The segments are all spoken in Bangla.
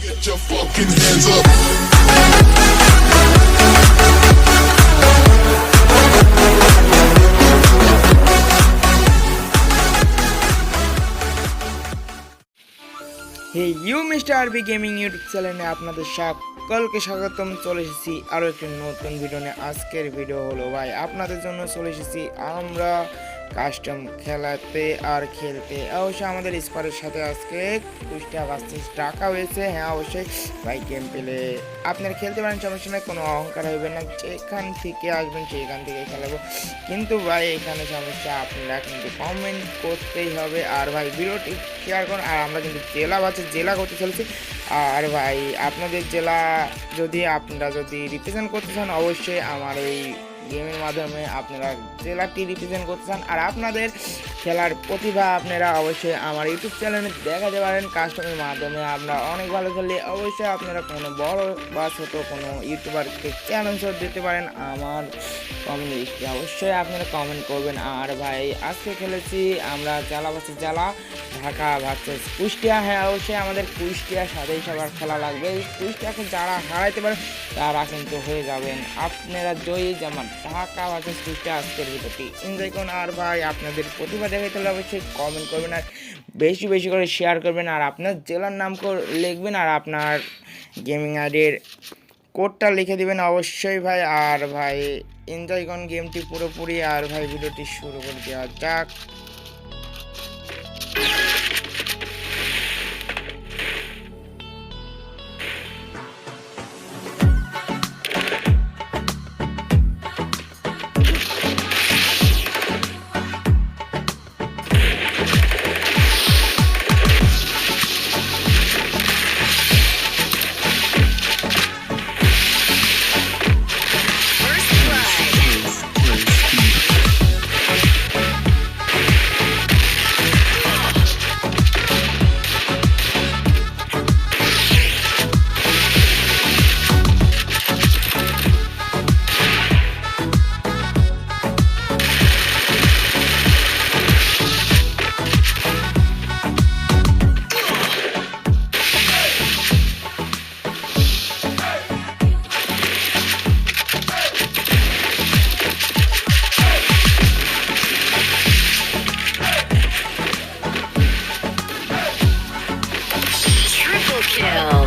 Get your fucking hands up. Hey you mister RB gaming YouTube চ্যানেলে আপনাদের সকলকে স্বাগতম। চলে এসেছি আরও একটি নতুন ভিডিও নিয়ে। আজকের ভিডিও হলো ভাই আপনাদের জন্য চলে এসেছি আমরা কাস্টম খেলাতে আর খেলতে। অবশ্যই আমাদের স্কোয়ারের সাথে আজকে কুষ্টিয়া ভার্সেস ঢাকা হয়েছে। হ্যাঁ অবশ্যই ভাই গেম পেলে আপনারা খেলতে পারেন, সমস্যা নয়, কোনো অহংকার হবে না। যেখান থেকে আসবেন সেইখান থেকে খেলাবো, কিন্তু ভাই এখানে সমস্যা আপনারা কিন্তু কমেন্ট করতেই হবে। আর ভাই ভিডিওটি শেয়ার করুন। আর আমরা কিন্তু জেলা করতে চলেছি। আর ভাই আপনাদের জেলা আপনারা যদি রিপ্রেজেন্ট করতে চান, অবশ্যই আমার এই গেমের মাধ্যমে আপনারা জেলাটি রিপ্রেজেন্ট করতে চান আর আপনাদের খেলার প্রতিভা আপনারা অবশ্যই আমার ইউটিউব চ্যানেলে দেখাতে পারেন। কাস্টমের মাধ্যমে আমরা অনেক ভালো খেলি। অবশ্যই আপনারা কোনো বড় বা ছোটো কোনো ইউটিউবারকে চ্যালেঞ্জ দিতে পারেন আমার কমেন্টে, অবশ্যই আপনারা কমেন্ট করবেন। আর ভাই আজকে খেলেছি আমরা জেলা ভার্সেস জেলা, ঢাকা ভার্সেস কুষ্টিয়া। হ্যাঁ অবশ্যই আমাদের কুষ্টিয়ার সাথেই সবার খেলা লাগবে। কুষ্টিয়াকে যারা হারাইতে পারে তারা কিন্তু হয়ে যাবেন আপনারা জয়ী। যেমন ঢাকা ভার্সেস কুষ্টিয়া আজকের ভিডিওটি এনজয় করুন। আর ভাই আপনাদের প্রতিভা দেখাইতে হলে অবশ্যই কমেন্ট করবেন আর বেশি বেশি করে শেয়ার করবেন। আর আপনার জেলার নাম লিখবেন আর আপনার গেমিং আইডির কোডটা লিখে দিবেন অবশ্যই ভাই। আর ভাই এনজয় করুন গেমটি পুরোপুরি। আর ভাই ভিডিওটি শুরু করে দেওয়া যাক। Kill.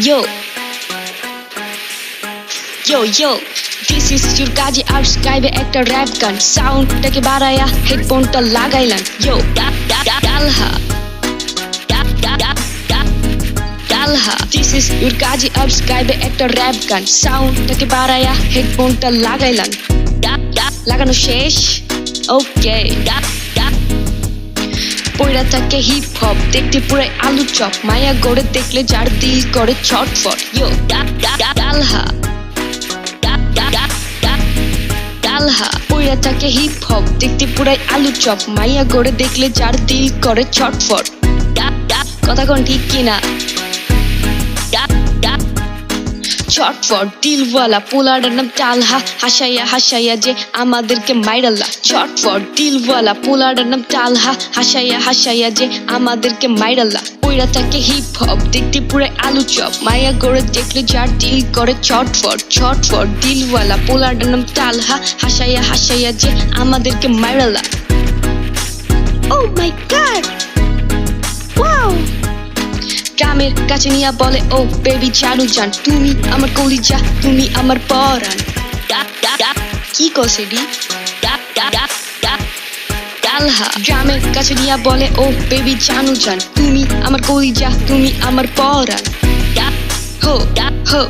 Yo, yo, this is your কাজে আর স্কাইবে একটা র‍্যাপ গান সাউন্ডটাকে বাড়ায়া হেডফোনটা লাগাইলাম yo ডালহা this is your কাজে আর স্কাইবে একটা র‍্যাপ গান সাউন্ডটাকে বাড়ায়া হেডফোনটা লাগাইলাম লাগানো শেষ ওকে পয়রা থাকে হিপ হপ দেখতে পুরো আলু চপ মায়া গড়ে দেখলে যার দিল করে ছটফট yo ডালহা ডালহা পয়রা থাকে হিপ হপ দেখতে পুরাই আলু চপ মাইয়া গড়ে দেখলে যার দিল করে ছটফট কথা কোন ঠিক কিনা ছটফট দিলওয়ালা পোলাটার নাম টালহা হাসাইয়া হাসাইয়া যে আমাদেরকে মাইরাল্লা ছটফট দিলওয়ালা পোলাটার নাম টালহা হাসাইয়া হাসাইয়া যে আমাদেরকে মাইরাল্লা পয়রা থাকে হিপ হপ দেখতে পুরো আলু চপ মায়া গড়ে দেখলে যার দিল করে ছটফট ছটফট দিলওয়ালা পোলাটার নাম টালহা হাসাইয়া হাসাইয়া যে আমাদেরকে মাইরাল্লা Oh my god! Wow! গ্রামের কাছে নিয়া বলে ও বেবি জানু জান তুমি আমার কলিজা তুমি আমার পরাণ কি কসেডি ডালহা গ্রামের কাছে নিয়া বলে ও বেবি জানু জান তুমি আমার কলিজা তুমি আমার পরাণ হো হো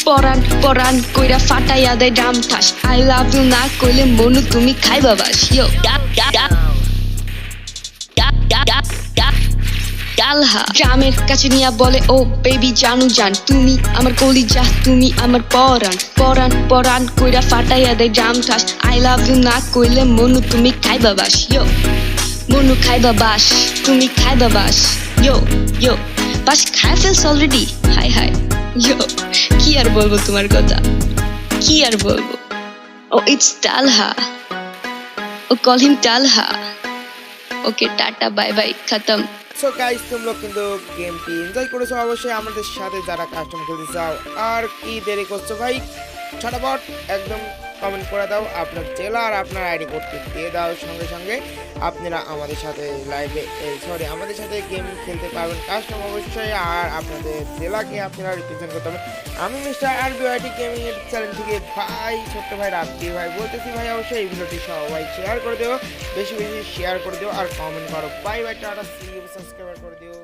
পরাণ পরাণ কইরা ফাটাইয়া দেয় ডাম ঠাস আই লাভ ইউ না কইলে মনু তুমি খাইবা বাস ইয়ো ডালহা গ্রামের কাছে নিয়া বলে ও বেবি জানু জান তুমি আমার কলিজা তুমি আমার পরাণ পরাণ পরাণ কইরা ফাটাইয়া দেয় জাম ঠাস আই লাভ ইউ না কইলে মনু তুমি খাইবা বাস ইয়ো মনু খাইবা বাস তুমি খাইবা বাস ইয়ো ইয়ো বাস খাই ফেলস অলরেডি হাই হাই ইয়ো কি আর বলবো তোমার কথা কি আর বলবো ও ইটস ডালহা ও কল হিম ডালহা ওকে টাটা বাই বাই খতম সো গাইস তোমরা কিন্তু গেমটি এনজয় করেছো অবশ্যই আমাদের সাথে যারা কাস্টম খেলতে চাও আর কি দেরি করছো ভাই ছটাপট একদম কমেন্ট করে দাও আপনার জেলা আর আপনার আইডি করতে দিয়ে দাও সঙ্গে সঙ্গে আপনারা আমাদের সাথে লাইভে আমাদের সাথে গেম খেলতে পারবেন কাস্টম অবশ্যই আর আপনাদের জেলাকে আপনারা রিপ্রেজেন্ট করতে হবে আমি মিস্টার আরবিআইটি গেমিং এর চ্যানেল থেকে ভাই ছোট্ট ভাই রাব্বি ভাই বলতেছি ভাই অবশ্যই এই ভিডিওটি সবাই শেয়ার করে দিও বেশি বেশি শেয়ার করে দিও আর কমেন্ট করো বাই বাই টাটা সি ইউ সাবস্ক্রাইব করে দিও